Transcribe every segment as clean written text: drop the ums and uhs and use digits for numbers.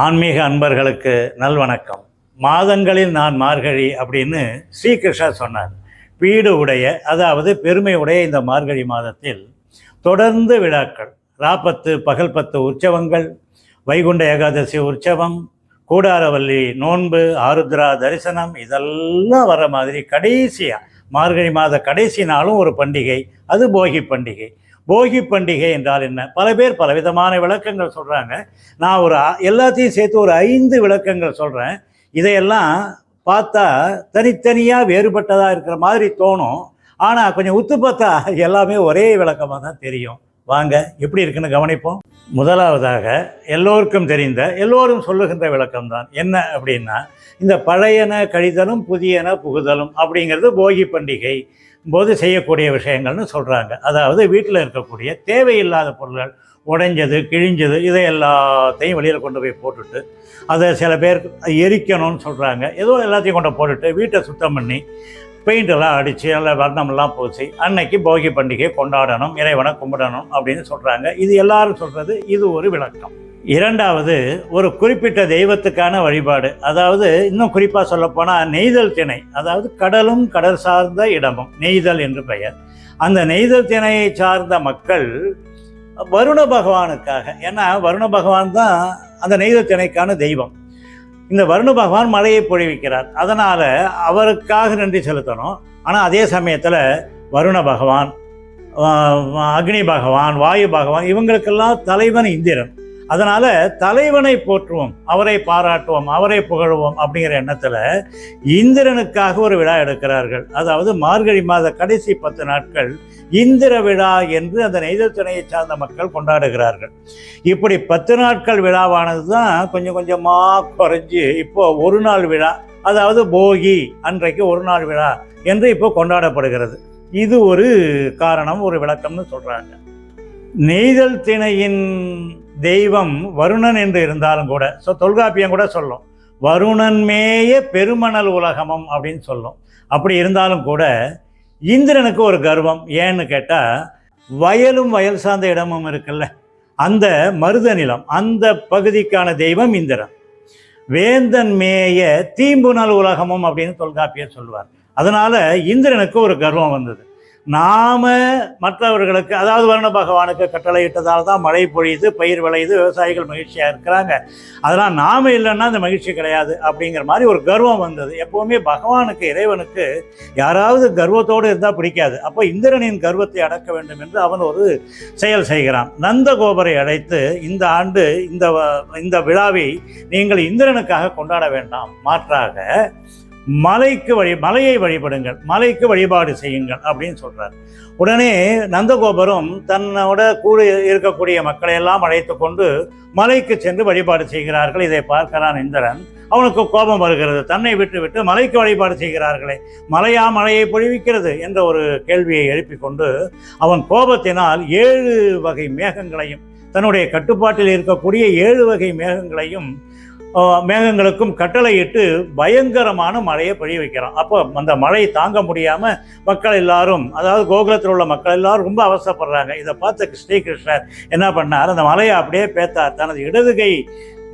ஆன்மீக அன்பர்களுக்கு நல்வணக்கம். மாதங்களில் நான் மார்கழி அப்படின்னு ஸ்ரீகிருஷ்ணர் சொன்னார். வீடு உடைய, அதாவது பெருமை உடைய இந்த மார்கழி மாதத்தில் தொடர்ந்து விழாக்கள், ராப்பத்து பகல் 10 உற்சவங்கள், வைகுண்ட ஏகாதசி உற்சவம், கூடாரவல்லி நோன்பு, ஆருத்ரா தரிசனம், இதெல்லாம் வர மாதிரி கடைசியாக மார்கழி மாத கடைசி நாளும் ஒரு பண்டிகை, அது போகி பண்டிகை. போகி பண்டிகை என்றால் என்ன? பல பேர் பலவிதமான விளக்கங்கள் சொல்கிறாங்க. நான் எல்லாத்தையும் சேர்த்து ஒரு 5 விளக்கங்கள் சொல்கிறேன். இதையெல்லாம் பார்த்தா தனித்தனியாக வேறுபட்டதாக இருக்கிற மாதிரி தோணும். ஆனால் கொஞ்சம் உத்து பார்த்தா எல்லாமே ஒரே விளக்கமாக தான் தெரியும். வாங்க எப்படி இருக்குன்னு கவனிப்போம். முதலாவதாக எல்லோருக்கும் தெரிந்த, எல்லோரும் சொல்லுகின்ற விளக்கம்தான். என்ன அப்படின்னா, இந்த பழையன கழிதலும் புதியன புகுதலும் அப்படிங்கிறது போகி பண்டிகை போது செய்யக்கூடிய விஷயங்கள்னு சொல்கிறாங்க. அதாவது வீட்டில் இருக்கக்கூடிய தேவையில்லாத பொருள்கள், உடைஞ்சது கிழிஞ்சது, இதை எல்லாத்தையும் வெளியில் கொண்டு போய் போட்டுட்டு அதை சில பேர் எரிக்கணும்னு சொல்கிறாங்க. ஏதோ எல்லாத்தையும் கொண்டு போட்டுட்டு வீட்டை சுத்தம் பண்ணி பெயிண்டெல்லாம் அடித்து நல்ல வர்ணமெல்லாம் பூசி அன்னைக்கு போகி பண்டிகை கொண்டாடணும், இறைவனை கும்பிடணும் அப்படின்னு சொல்கிறாங்க. இது எல்லாரும் சொல்கிறது. இது ஒரு விளக்கம். இரண்டாவது, ஒரு குறிப்பிட்ட தெய்வத்துக்கான வழிபாடு. அதாவது இன்னும் குறிப்பாக சொல்லப்போனால் நெய்தல் திணை, அதாவது கடலும் கடல் சார்ந்த இடமும் நெய்தல் என்று பெயர். அந்த நெய்தல் திணையை சார்ந்த மக்கள் வருண பகவானுக்காக, ஏன்னா வருண பகவான் தான் அந்த நெய்தல் திணைக்கான தெய்வம். இந்த வருண பகவான் மழையை பொழிவிக்கிறார், அதனால் அவருக்காக நன்றி செலுத்தணும். ஆனால் அதே சமயத்தில் வருண பகவான், அக்னி பகவான், வாயு பகவான், இவங்களுக்கெல்லாம் தலைவன் இந்திரன். அதனால் தலைவனை போற்றுவோம், அவரை பாராட்டுவோம், அவரை புகழுவோம் அப்படிங்கிற எண்ணத்தில் இந்திரனுக்காக ஒரு விழா எடுக்கிறார்கள். அதாவது மார்கழி மாத கடைசி 10 நாட்கள் இந்திர விழா என்று அந்த நெய்தல் திணையை சார்ந்த மக்கள் கொண்டாடுகிறார்கள். இப்படி 10 நாட்கள் விழாவானது தான் கொஞ்சம் கொஞ்சமாக குறைஞ்சி இப்போ ஒரு நாள் விழா, அதாவது போகி அன்றைக்கு ஒரு நாள் விழா என்று இப்போ கொண்டாடப்படுகிறது. இது ஒரு காரணம், ஒரு விளக்கம்னு சொல்கிறாங்க. நெய்தல் திணையின் தெய்வம் வருணன் என்று இருந்தாலும் கூட, தொல்காப்பியம் கூட சொல்லும் வருணன் மேய பெருமணல் உலகமும் அப்படின்னு சொல்லும். அப்படி இருந்தாலும் கூட இந்திரனுக்கு ஒரு கர்வம். ஏன்னு கேட்டால், வயலும் வயல் சார்ந்த இடமும் இருக்குல்ல, அந்த மருத நிலம், அந்த பகுதிக்கான தெய்வம் இந்திரன். வேந்தன் மேய தீம்புணல் உலகமும் அப்படின்னு தொல்காப்பியர் சொல்லுவார். அதனால் இந்திரனுக்கு ஒரு கர்வம் வந்தது. நாம் மற்றவர்களுக்கு, அதாவது வருண பகவானுக்கு கட்டளை இட்டதால் தான் மழை பொழியுது, பயிர் விளையுது, விவசாயிகள் மகிழ்ச்சியாக இருக்கிறாங்க, அதெல்லாம் நாம் இல்லைன்னா அந்த மகிழ்ச்சி கிடையாது அப்படிங்கிற மாதிரி ஒரு கர்வம் வந்தது. எப்போவுமே பகவானுக்கு, இறைவனுக்கு யாராவது கர்வத்தோடு இருந்தால் பிடிக்காது. அப்போ இந்திரனின் கர்வத்தை அடக்க வேண்டும் என்று அவன் ஒரு செயல் செய்கிறான். நந்தகோபரை அழைத்து, இந்த ஆண்டு இந்த விழாவை நீங்கள் இந்திரனுக்காக கொண்டாட வேண்டாம், மாற்றாக மலையை வழிபடுங்கள், மலைக்கு வழிபாடு செய்யுங்கள் அப்படின்னு சொல்றார். உடனே நந்தகோபரும் தன்னோட கூட இருக்கக்கூடிய மக்களை எல்லாம் அழைத்து கொண்டு மலைக்கு சென்று வழிபாடு செய்கிறார்கள். இதை பார்க்கிறான் இந்திரன். அவனுக்கு கோபம் வருகிறது. தன்னை விட்டு மலைக்கு வழிபாடு செய்கிறார்களே, மழையை பொழிவிக்கிறது என்ற ஒரு கேள்வியை எழுப்பி கொண்டு அவன் கோபத்தினால் 7 வகை மேகங்களையும், தன்னுடைய கட்டுப்பாட்டில் இருக்கக்கூடிய 7 வகை மேகங்களுக்கும் கட்டளையிட்டு பயங்கரமான மழையை பொழிய வைக்கிறான். அப்போ அந்த மழை தாங்க முடியாமல் மக்கள் எல்லாரும், அதாவது கோகுலத்தில் உள்ள மக்கள் எல்லாரும் ரொம்ப அவசரப்படுறாங்க. இதை பார்த்த ஸ்ரீகிருஷ்ணர் என்ன பண்ணார், அந்த மலையை அப்படியே பேத்தார். தனது இடதுகை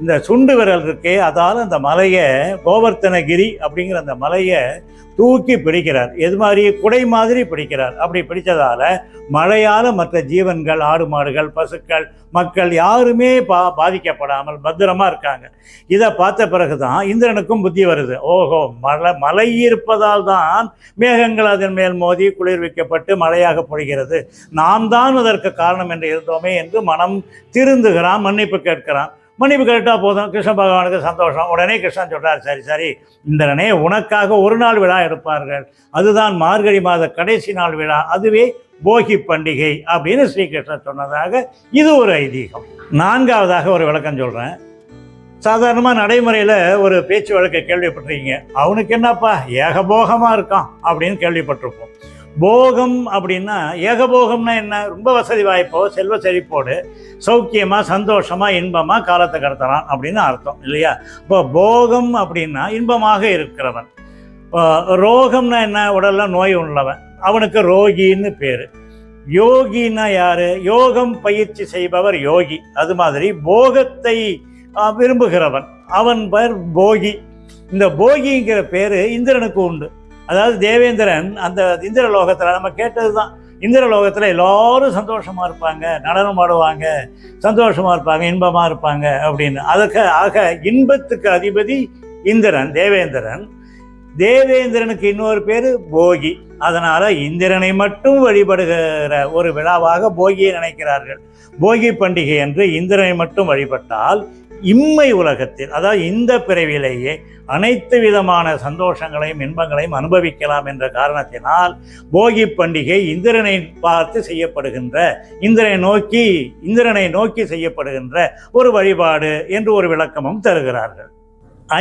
இந்த சுண்டு விரல் இருக்கே, அதால் அந்த மலையை, கோவர்த்தனகிரி அப்படிங்கிற அந்த மலையை தூக்கி பிடிக்கிறார். எது மாதிரி? குடை மாதிரி பிடிக்கிறார். அப்படி பிடித்ததால் மழையால் மற்ற ஜீவன்கள், ஆடு மாடுகள், பசுக்கள், மக்கள் யாருமே பாதிக்கப்படாமல் பத்திரமா இருக்காங்க. இதை பார்த்த பிறகுதான் இந்திரனுக்கும் புத்தி வருது. ஓஹோ, மழை இருப்பதால் தான் மேகங்கள் அதன் மேல் மோதி குளிர்விக்கப்பட்டு மழையாக பொழிகிறது, நாம் தான் அதற்கு காரணம் என்று இருந்தோமே என்று மனம் திருந்துகிறான், மன்னிப்பு கேட்கிறான். மன்னிப்பு கேட்டால் போதும், கிருஷ்ண பகவானுக்கு சந்தோஷம். உடனே கிருஷ்ணன் சொல்கிறார், சரி இந்திரனே, உனக்காக ஒரு நாள் விழா எடுப்பார்கள், அதுதான் மார்கழி மாத கடைசி நாள் விழா, அதுவே போகி பண்டிகை அப்படின்னு ஸ்ரீகிருஷ்ணன் சொன்னதாக இது ஒரு ஐதீகம். 4வதாக ஒரு விளக்கம் சொல்கிறேன். சாதாரணமாக நடைமுறையில் ஒரு பேச்சு வழக்கை கேள்விப்பட்டிருக்கீங்க. அவனுக்கு என்னப்பா ஏகபோகமாக இருக்கான் அப்படின்னு கேள்விப்பட்டிருப்போம். போகம் அப்படின்னா, ஏகபோகம்னா என்ன? ரொம்ப வசதி வாய்ப்போ செல்வ செழிப்போடு சௌக்கியமாக சந்தோஷமாக இன்பமாக காலத்தை கடத்தலாம் அப்படின்னு அர்த்தம் இல்லையா? இப்போ போகம் அப்படின்னா இன்பமாக இருக்கிறவன். ரோகம்னா என்ன? உடலில் நோய் உள்ளவன், அவனுக்கு ரோகின்னு பேர். யோகின்னா யாரு? யோகம் பயிற்சி செய்பவர் யோகி. அது மாதிரி போகத்தை விரும்புகிறவன். அவன் பேர் போகி. இந்த போகிங்கிற பேர் இந்திரனுக்கு உண்டு. அதாவது தேவேந்திரன் அந்த இந்திரலோகத்தில் நம்ம கேட்டது தான், இந்திரலோகத்தில் எல்லாரும் சந்தோஷமாக இருப்பாங்க, நடனம் ஆடுவாங்க, சந்தோஷமாக இருப்பாங்க, இன்பமாக இருப்பாங்க அப்படின்னு. ஆக இன்பத்துக்கு அதிபதி இந்திரன், தேவேந்திரன். தேவேந்திரனுக்கு இன்னொரு பேர் போகி. அதனால் இந்திரனை மட்டும் வழிபடுகிற ஒரு விழாவாக போகியை நினைக்கிறார்கள். போகி பண்டிகை என்று இந்திரனை மட்டும் வழிபட்டால் இம்மை உலகத்தில், அதாவது இந்த பிறவிலேயே அனைத்து விதமான சந்தோஷங்களையும் இன்பங்களையும் அனுபவிக்கலாம் என்ற காரணத்தினால் போகி பண்டிகை இந்திரனை பார்த்து செய்யப்படுகின்ற, இந்திரனை நோக்கி செய்யப்படுகின்ற ஒரு வழிபாடு என்று ஒரு விளக்கமும் தருகிறார்கள்.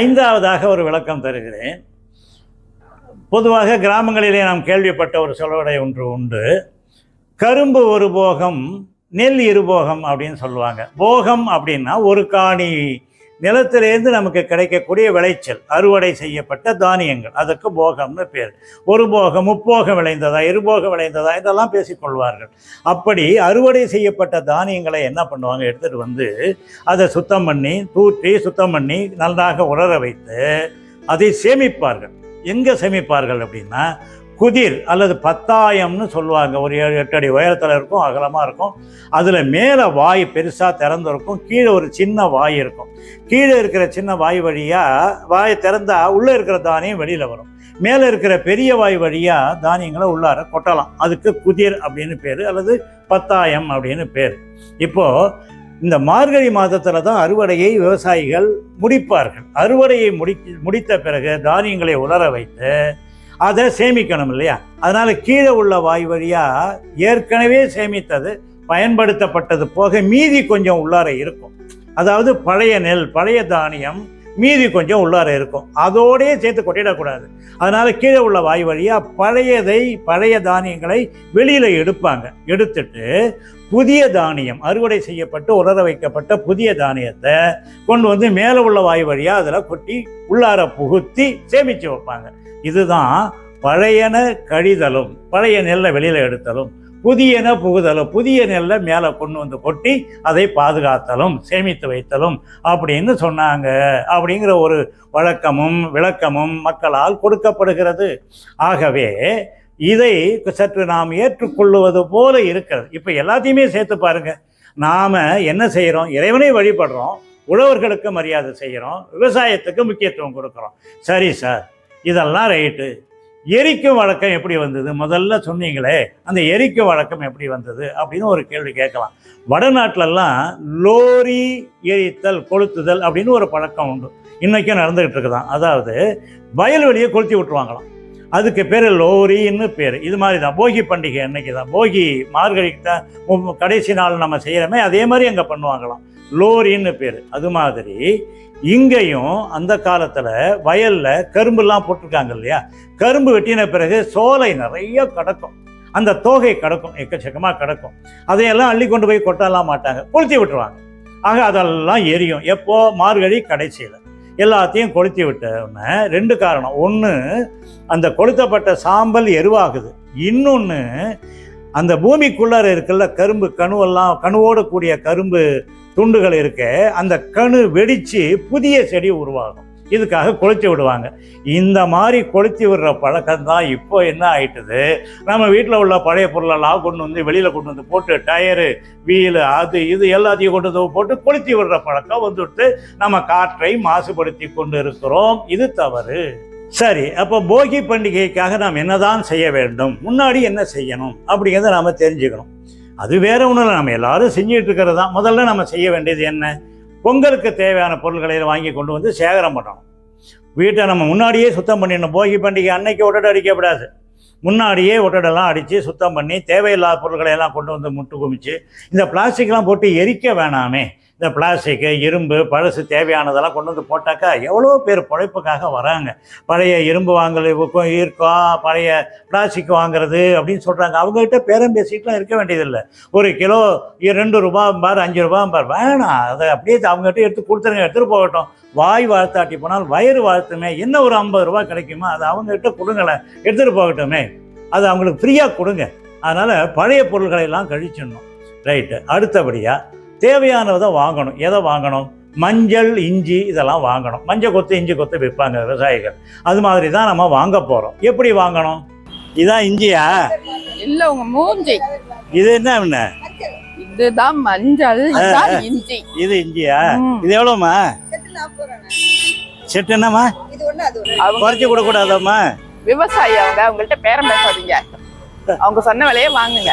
ஐந்தாவதாக ஒரு விளக்கம் தருகிறேன். பொதுவாக கிராமங்களிலே நாம் கேள்விப்பட்ட ஒரு சொலவடை ஒன்று உண்டு. கரும்பு ஒரு போகம், நெல் இருபோகம் அப்படின்னு சொல்லுவாங்க. போகம் அப்படின்னா ஒரு காணி நிலத்திலேருந்து நமக்கு கிடைக்கக்கூடிய விளைச்சல், அறுவடை செய்யப்பட்ட தானியங்கள், அதுக்கு போகம்னு பேர். ஒரு போகம், முப்போகம் விளைந்ததா, இருபோகம் விளைந்ததா, இதெல்லாம் பேசிக்கொள்வார்கள். அப்படி அறுவடை செய்யப்பட்ட தானியங்களை என்ன பண்ணுவாங்க, எடுத்துகிட்டு வந்து அதை சுத்தம் பண்ணி, தூற்றி சுத்தம் பண்ணி நன்றாக உலர வைத்து அதை சேமிப்பார்கள். எங்கே சேமிப்பார்கள் அப்படின்னா, குதிர் அல்லது பத்தாயம்னு சொல்லுவாங்க. ஒரு 7-8 அடி உயரத்தில் இருக்கும், அகலமாக இருக்கும். அதில் மேலே வாய் பெருசாக திறந்துருக்கும், கீழே ஒரு சின்ன வாய் இருக்கும். கீழே இருக்கிற சின்ன வாய் வழியாக வாயை திறந்தால் உள்ளே இருக்கிற தானியம் வெளியில் வரும். மேலே இருக்கிற பெரிய வாய் வழியாக தானியங்களை உள்ளார கொட்டலாம். அதுக்கு குதிர் அப்படின்னு பேர், அல்லது பத்தாயம் அப்படின்னு பேர். இப்போது இந்த மார்கழி மாதத்தில் தான் அறுவடையை விவசாயிகள் முடிப்பார்கள். அறுவடையை முடித்த பிறகு தானியங்களை உலர வைத்து அதை சேமிக்கணும் இல்லையா? அதனால் கீழே உள்ள வாய் வழியாக ஏற்கனவே சேமித்தது, பயன்படுத்தப்பட்டது போக மீதி கொஞ்சம் உள்ளார இருக்கும். அதாவது பழைய நெல், பழைய தானியம் மீதி கொஞ்சம் உள்ளார இருக்கும். அதோடையே சேர்த்து கொட்டிடக்கூடாது. அதனால் கீழே உள்ள வாய் வழியாக பழைய தானியங்களை வெளியில் எடுப்பாங்க. எடுத்துட்டு புதிய தானியம், அறுவடை செய்யப்பட்டு உலர வைக்கப்பட்ட புதிய தானியத்தை கொண்டு வந்து மேலே உள்ள வாய் வழியாக அதில் கொட்டி உள்ளார புகுத்தி சேமித்து வைப்பாங்க. இதுதான் பழையன கழிதலும், பழைய நெல்லை வெளியில் எடுத்தலும், புதியன புகுதலும், புதிய நெல்லை மேலே கொண்டு வந்து கொட்டி அதை பாதுகாத்தலும் சேமித்து வைத்தலும் அப்படின்னு சொன்னாங்க. அப்படிங்கிற ஒரு வழக்கமும் விளக்கமும் மக்களால் கொடுக்கப்படுகிறது. ஆகவே இதை சற்று நாம் ஏற்றுக்கொள்வது போல இருக்கிறது. இப்போ எல்லாத்தையுமே சேர்த்து பாருங்க. நாம் என்ன செய்கிறோம்? இறைவனை வழிபடுறோம், உழவர்களுக்கு மரியாதை செய்கிறோம், விவசாயத்துக்கு முக்கியத்துவம் கொடுக்குறோம். சரி சார், இதெல்லாம் ரைட்டு. எரிக்கும் வழக்கம் எப்படி வந்தது? முதல்ல சொன்னீங்களே, அந்த எரிக்கும் வழக்கம் எப்படி வந்தது அப்படின்னு ஒரு கேள்வி கேட்கலாம். வடநாட்டிலெல்லாம் லோரி எரித்தல், கொளுத்துதல் அப்படின்னு ஒரு பழக்கம் உண்டு. இன்றைக்கும் நடந்துக்கிட்டு இருக்குதான். அதாவது வயல்வெளியை கொளுத்தி விட்டுருவாங்களாம். அதுக்கு பேர் லோரின்னு பேர். இது மாதிரி தான் போகி பண்டிகை அன்னைக்கு தான், போகி மார்கழிக்கு தான் கடைசி நாள் நம்ம செய்கிறோமே, அதே மாதிரி அங்கே பண்ணுவாங்களாம், லோரின்னு பேர். அது மாதிரி இங்கேயும் அந்த காலத்தில் வயலில் கரும்புலாம் போட்டிருக்காங்க இல்லையா? கரும்பு வெட்டின பிறகு சோலை நிறைய கிடக்கும், அந்த தோகை கிடக்கும், எக்கச்சக்கமாக கிடக்கும். அதையெல்லாம் அள்ளி கொண்டு போய் கொட்டலாம் மாட்டாங்க, கொளுத்தி விட்டுருவாங்க. ஆக அதெல்லாம் எரியும். எப்போ? மார்கழி கடைசியில். எல்லாத்தையும் கொளுத்தி விட்டோன்னே 2 காரணம். ஒன்று, அந்த கொளுத்தப்பட்ட சாம்பல் எருவாகுது. இன்னொன்று, அந்த பூமிக்குள்ளார இருக்குல்ல கரும்பு கணுவோடு கூடிய கரும்பு துண்டுகள் இருக்க, அந்த கணு வெடித்து புதிய செடி உருவாகும். இதுக்காக கொளுத்தி விடுவாங்க. இந்த மாதிரி கொளுத்தி விடுற பழக்கம் தான் இப்போ என்ன ஆயிட்டுது, நம்ம வீட்டில் உள்ள பழைய பொருளெல்லாம் கொண்டு வந்து வெளியில் கொண்டு வந்து போட்டு டயரு, வீலு, அது இது எல்லாத்தையும் கொண்டு வந்து போட்டு கொளுத்தி விடுற பழக்கம் வந்துட்டு நம்ம காற்றை மாசுபடுத்தி கொண்டு இருக்கிறோம். இது தவறு. சரி, அப்போ போகி பண்டிகைக்காக நாம் என்னதான் செய்ய வேண்டும், முன்னாடி என்ன செய்யணும் அப்படிங்கிறத நாம் தெரிஞ்சுக்கணும். அது வேற ஒன்றும் இல்லை, நம்ம எல்லாரும் செஞ்சுட்டு இருக்கிறது தான். முதல்ல நம்ம செய்ய வேண்டியது என்ன? பொங்கலுக்கு தேவையான பொருட்களை வாங்கி கொண்டு வந்து சேகரம் பண்ணணும். வீட்டை நம்ம முன்னாடியே சுத்தம் பண்ணிடணும். போகி பண்டிகை அன்னைக்கு ஒட்டடை அடிக்கப்படாது. முன்னாடியே ஒட்டடெல்லாம் அடித்து சுத்தம் பண்ணி தேவையில்லாத பொருட்களை எல்லாம் கொண்டு வந்து முட்டு குமிச்சு, இந்த பிளாஸ்டிக்லாம் போட்டு எரிக்க வேணாமே. இந்த பிளாஸ்டிக்கு, இரும்பு, பழசு தேவையானதெல்லாம் கொண்டு வந்து போட்டாக்கா எவ்வளோ பேர் பிழைப்புக்காக வராங்க. பழைய இரும்பு வாங்கலுக்கும் இருக்கா, பழைய பிளாஸ்டிக் வாங்குறது அப்படின்னு சொல்கிறாங்க. அவங்ககிட்ட பேரம் பேசிட்டுலாம் இருக்க வேண்டியதில்லை. 1 கிலோ 2 ரூபாம்பார், 5 ரூபாம்பார், வேணாம், அதை அப்படியே அவங்ககிட்ட எடுத்து கொடுத்துருங்க, எடுத்துகிட்டு போகட்டும். வாய் வாழ்த்தாட்டி போனால் வயிறு வாழ்த்துமே. என்ன ஒரு 50 ரூபா கிடைக்குமா, அதை அவங்ககிட்ட கொடுங்களேன், எடுத்துகிட்டு போகட்டுமே. அது அவங்களுக்கு ஃப்ரீயாக கொடுங்க. அதனால் பழைய பொருள்களை எல்லாம் கழிச்சிடணும். ரைட்டு. அடுத்தபடியாக தேவையானதை வாங்கணும். எதை வாங்கணும்? மஞ்சள், இஞ்சி இதெல்லாம் வாங்கணும். மஞ்சள் கொத்து, இஞ்சி கொத்து விற்பாங்க விவசாயிகள். அது மாதிரி தான் நம்ம வாங்க போகிறோம். எப்படி வாங்கணும்? இதான் இஞ்சியா? இல்ல, உங்க மூஞ்சி. இது என்ன? இதுதான் மஞ்சள், இதுதான் இஞ்சி. இது இஞ்சியா? இது எவ்வளோம்மா செட்டு? என்னம்மா குறைச்சி கொடுக்கூடாதாம்மா? விவசாயி அவங்கள்ட்ட பேரம் பேசாதீங்க, அவங்க சொன்ன விலையே வாங்குங்க.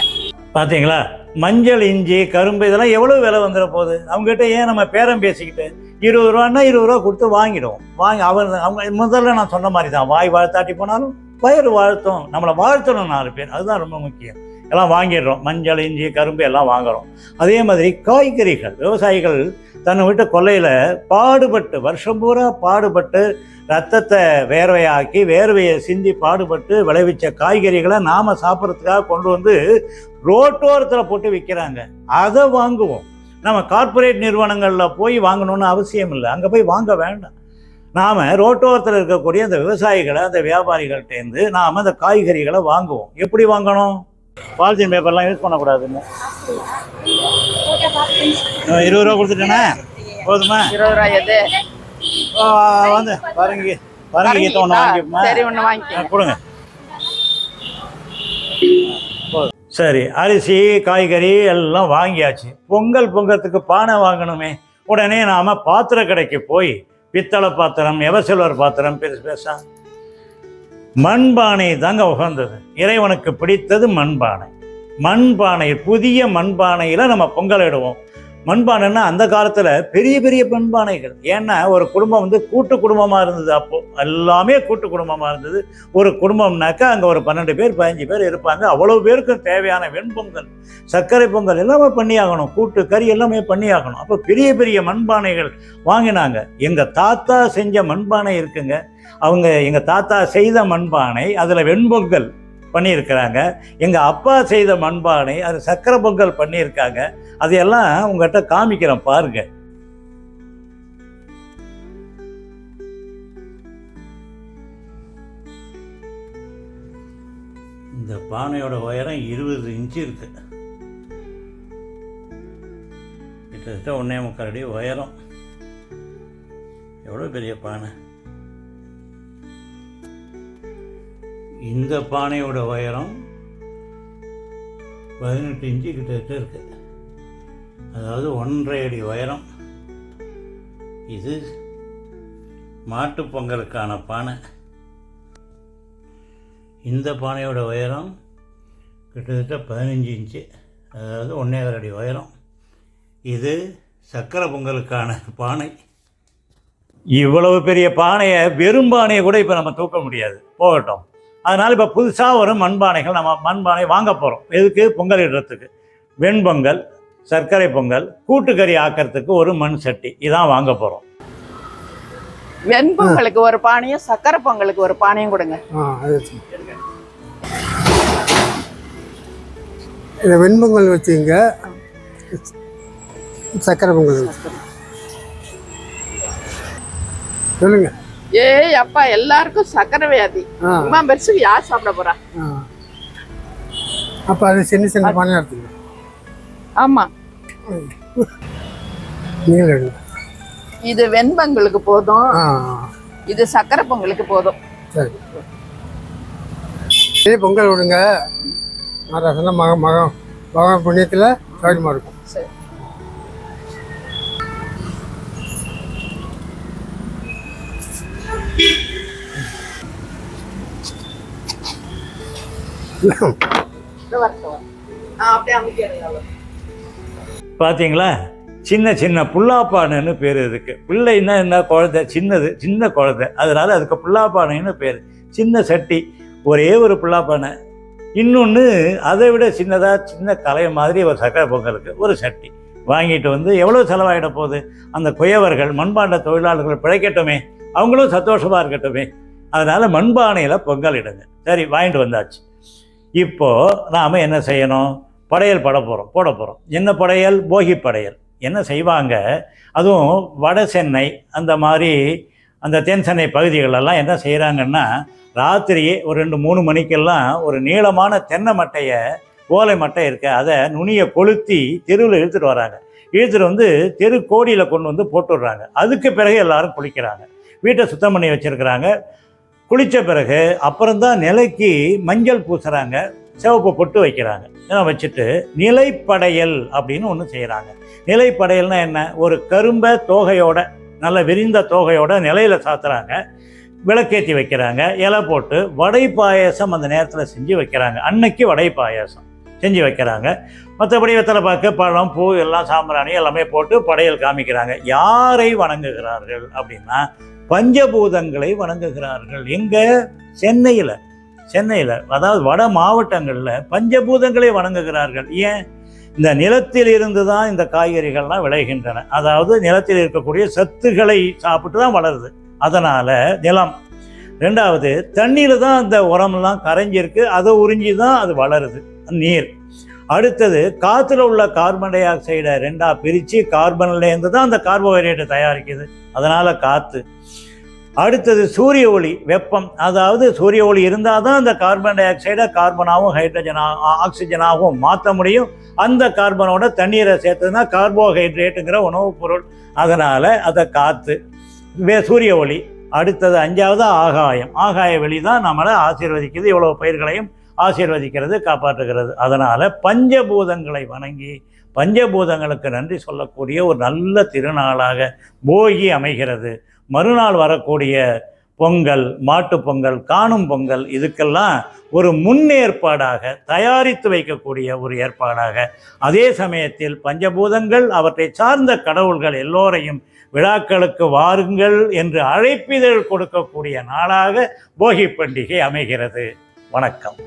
பார்த்தீங்களா? மஞ்சள், இஞ்சி, கரும்பு இதெல்லாம் எவ்வளோ விலை வந்துட போகுது. அவங்ககிட்ட ஏன் நம்ம பேரம் பேசிக்கிட்டு 20 ரூபான்னா 20 ரூபா கொடுத்து வாங்கிடுவோம். அவங்க முதல்ல நான் சொன்ன மாதிரி தான், வாய் வாழ்த்தாட்டி போனாலும் வயிறு வாழ்த்தும், நம்மளை வாழ்த்தணும் 4 பேர். அதுதான் ரொம்ப முக்கியம். எல்லாம் வாங்கிடுறோம். மஞ்சள், இஞ்சி, கரும்பு எல்லாம் வாங்குகிறோம். அதே மாதிரி காய்கறிகள், விவசாயிகள் தன்னை விட்டு கொல்லையில் பாடுபட்டு வருஷம் பூரா பாடுபட்டு ரத்தத்தை வேர்வையாக்கி வேர்வையை சிந்தி பாடுபட்டு விளைவிச்ச காய்கறிகளை நாம் சாப்பிட்றதுக்காக கொண்டு வந்து ரோட்டோரத்தில் போட்டு விற்கிறாங்க. அதை வாங்குவோம். நம்ம கார்ப்பரேட் நிறுவனங்களில் போய் வாங்கணும்னு அவசியம் இல்லை, அங்கே போய் வாங்க வேண்டாம். நாம் ரோட்டோரத்தில் இருக்கக்கூடிய அந்த விவசாயிகளை, அந்த வியாபாரிகள்கிட்டேருந்து நாம் அந்த காய்கறிகளை வாங்குவோம். எப்படி வாங்கணும்? பாலித்தீன் பேப்பர்லாம் யூஸ் பண்ணக்கூடாதுன்னு 20 ரூபா கொடுத்துட்டேன்னா போதுமா? 20 ரூபாய் எது? வந்து பாருங்க ஒன்று வாங்கிப்போமா? சரி, ஒன்று வாங்கி கொடுங்க. சரி, அரிசி, காய்கறி எல்லாம் வாங்கியாச்சு. பொங்கல் பொங்கறதுக்கு பானை வாங்கணுமே. உடனே நாம் பாத்திர கடைக்கு போய் பித்தளை பாத்திரம், எவசில்வர் பாத்திரம், பெருசா மண்பானை தாங்க உகந்தது. இறைவனுக்கு பிடித்தது மண்பானை. மண்பானை, புதிய மண்பானையில் நம்ம பொங்கல் இடுவோம். மண்பானைன்னா அந்த காலத்தில் பெரிய பெரிய மண்பானைகள். ஏன்னா ஒரு குடும்பம் வந்து கூட்டு குடும்பமாக இருந்தது. அப்போது எல்லாமே கூட்டு குடும்பமாக இருந்தது. ஒரு குடும்பம்னாக்கா அங்கே ஒரு 12 பேர் 15 பேர் இருப்பாங்க. அவ்வளோ பேருக்கும் தேவையான வெண்பொங்கல், சர்க்கரை பொங்கல் எல்லாமே பண்ணியாகணும். கூட்டு கறி எல்லாமே பண்ணியாகணும். அப்போ பெரிய பெரிய மண்பானைகள் வாங்கினாங்க. எங்கள் தாத்தா செஞ்ச மண்பானை இருக்குங்க. எங்கள் தாத்தா செய்த மண்பானை, அதில் வெண்பொங்கல் பண்ணியிருக்கிறாங்க. எங்கள் அப்பா செய்த மண்பானை, அது சக்கரை பொங்கல் பண்ணியிருக்காங்க. அதையெல்லாம் உங்கள்கிட்ட காமிக்கிறேன் பாருங்க. இந்த பானையோட உயரம் 20 இன்ச்சு இருக்கு. கிட்டத்தட்ட 1.25 அடி உயரம். எவ்வளோ பெரிய பானை! இந்த பானையோட உயரம் 18 இன்ச்சு கிட்டத்தட்ட இருக்கு. அதாவது 1.5 அடி உயரம். இது மாட்டுப் பொங்கலுக்கான பானை. இந்த பானையோட உயரம் கிட்டத்தட்ட 15 இன்ச்சு, அதாவது 1.25 அடி உயரம். இது சக்கரை பொங்கலுக்கான பானை. இவ்வளவு பெரிய பானையை, வெறும் பானையை கூட இப்போ நம்ம தூக்க முடியாது, போகட்டும். அதனால் இப்போ புதுசாக ஒரு மண்பானைகள் நம்ம மண்பானை வாங்க போகிறோம். எதுக்கு? பொங்கல் இடுறதுக்கு. வெண்பொங்கல், சர்க்கரை பொங்கல், கூட்டுக்கறி ஆக்கிறதுக்கு ஒரு மண் சட்டி, இதான் வாங்க போகிறோம். வெண்பொங்கலுக்கு ஒரு பானையும் சக்கரை பொங்கலுக்கு ஒரு பானையும் கொடுங்க. வெண்பொங்கல் வச்சுங்க, சக்கரை பொங்கல் சொல்லுங்க. ஏய் அப்பா, எல்லாருக்கும் சக்கரை வியாதி. அம்மா பெருசுக்கு யார் சாப்பிட போறா? அப்ப அது சின்ன சின்ன பானை எடுத்துங்க. ஆமா, இது வெண்பொங்கலுக்கு போதும், இது சக்கரை பொங்கலுக்கு போதும். சரி, பொங்கல் விடுங்க. ரசனா மகன் புண்ணியத்தில் சௌரியமாக இருக்கும். சரி, பார்த்தீங்களா? சின்ன சின்ன புல்லாப்பானைன்னு பேர் இதுக்கு. பிள்ளைன்னா என்ன? குழந்தை, சின்ன குழந்தை, அதனால அதுக்கு புல்லாப்பானைன்னு பேர். சின்ன சட்டி, ஒரே ஒரு புல்லாப்பானை. இன்னொன்று அதை விட சின்னதாக, சின்ன கலை மாதிரி ஒரு சக்கரை பொங்கலுக்கு ஒரு சட்டி வாங்கிட்டு வந்து எவ்வளோ செலவாகிட போகுது? அந்த குயவர்கள், மண்பாண்ட தொழிலாளர்கள் பிழைக்கட்டுமே, அவங்களும் சந்தோஷமாக இருக்கட்டுமே. அதனால் மண்பானையில் பொங்கல் இடுங்க. சரி, வாங்கிட்டு வந்தாச்சு. இப்போது நாம் என்ன செய்யணும்? படையல் போட போகிறோம். என்ன படையல்? போகி படையல். என்ன செய்வாங்க, அதுவும் வட சென்னை அந்த மாதிரி அந்த தென் சென்னை பகுதிகளெல்லாம் என்ன செய்கிறாங்கன்னா, ராத்திரியே ஒரு 2-3 மணிக்கெல்லாம் ஒரு நீளமான தென்னை மட்டையை, ஓலை மட்டை இருக்க, அதை நுனியை கொளுத்தி தெருவில் இழுத்துட்டு வராங்க. இழுத்துட்டு வந்து தெரு கோடியில் கொண்டு வந்து போட்டுடுறாங்க. அதுக்கு பிறகு எல்லாரும் குளிக்கிறாங்க. வீட்டை சுத்தம் பண்ணி வச்சுருக்கிறாங்க. குளித்த பிறகு அப்புறம்தான் நிலைக்கு மஞ்சள் பூசுகிறாங்க, சிவப்பு பொட்டு வைக்கிறாங்க. இதெல்லாம் வச்சுட்டு நிலைப்படையல் அப்படின்னு ஒன்று செய்கிறாங்க. நிலைப்படையல்னால் என்ன? ஒரு கரும்பை தோகையோட, நல்ல விரிந்த தோகையோட நிலையில் சாத்துறாங்க, விளக்கேற்றி வைக்கிறாங்க, இலை போட்டு வடை பாயாசம் அந்த நேரத்தில் செஞ்சு வைக்கிறாங்க. அன்னைக்கு வடை பாயாசம் செஞ்சு வைக்கிறாங்க. மற்றபடி வெத்தலை பாக்கு, பழம், பூ எல்லாம் சாம்பிராணி எல்லாமே போட்டு படையல் காமிக்கிறாங்க. யாரை வணங்குகிறார்கள் அப்படின்னா பஞ்சபூதங்களை வணங்குகிறார்கள். எங்கே? சென்னையில் அதாவது வட மாவட்டங்களில் பஞ்சபூதங்களை வணங்குகிறார்கள். ஏன்? இந்த நிலத்தில் இருந்து தான் இந்த காய்கறிகள்லாம் விளைகின்றன. அதாவது நிலத்தில் இருக்கக்கூடிய சத்துக்களை சாப்பிட்டு தான் வளருது. அதனால் நிலம். ரெண்டாவது, தண்ணியில் தான் அந்த உரம்லாம் கரைஞ்சிருக்கு, அதை உறிஞ்சி தான் அது வளருது, நீர். அடுத்தது, காற்றுல உள்ள கார்பன் டை ஆக்சைடை ரெண்டாக பிரித்து கார்பன்லேருந்து தான் அந்த கார்போஹைட்ரேட்டை தயாரிக்குது, அதனால் காற்று. அடுத்தது சூரிய ஒளி, வெப்பம். அதாவது சூரிய ஒளி இருந்தால் தான் அந்த கார்பன் டை ஆக்சைடை கார்பனாகவும் ஆக்சிஜனாகவும் மாற்ற முடியும். அந்த கார்பனோட தண்ணீரை சேர்த்துனா கார்போஹைட்ரேட்டுங்கிற உணவுப் பொருள். அதனால் அதை காற்று, சூரிய ஒளி. அடுத்தது அஞ்சாவது ஆகாயம். ஆகாய வெளி தான் நம்மளை ஆசீர்வதிக்குது, இவ்வளோ பயிர்களையும் ஆசீர்வதிக்கிறது, காப்பாற்றுகிறது. அதனால் பஞ்சபூதங்களை வணங்கி பஞ்சபூதங்களுக்கு நன்றி சொல்லக்கூடிய ஒரு நல்ல திருநாளாக போகி அமைகிறது. மறுநாள் வரக்கூடிய பொங்கல், மாட்டுப் பொங்கல், காணும் பொங்கல், இதுக்கெல்லாம் ஒரு முன்னேற்பாடாக தயாரித்து வைக்கக்கூடிய ஒரு ஏற்பாடாக, அதே சமயத்தில் பஞ்சபூதங்கள் அவற்றை சார்ந்த கடவுள்கள் எல்லோரையும் விழாக்களுக்கு வாருங்கள் என்று அழைப்பிதழ் கொடுக்கக்கூடிய நாளாக போகி பண்டிகை அமைகிறது. வணக்கம்.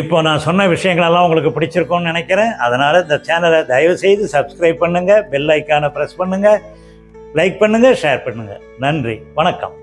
இப்போ நான் சொன்ன விஷயங்களெல்லாம் உங்களுக்கு பிடிச்சிருக்கோன்னு நினைக்கிறேன். அதனால் இந்த சேனலை தயவுசெய்து சப்ஸ்கிரைப் பண்ணுங்கள், பெல் ஐக்கானை ப்ரெஸ் பண்ணுங்கள், லைக் பண்ணுங்கள், ஷேர் பண்ணுங்கள். நன்றி, வணக்கம்.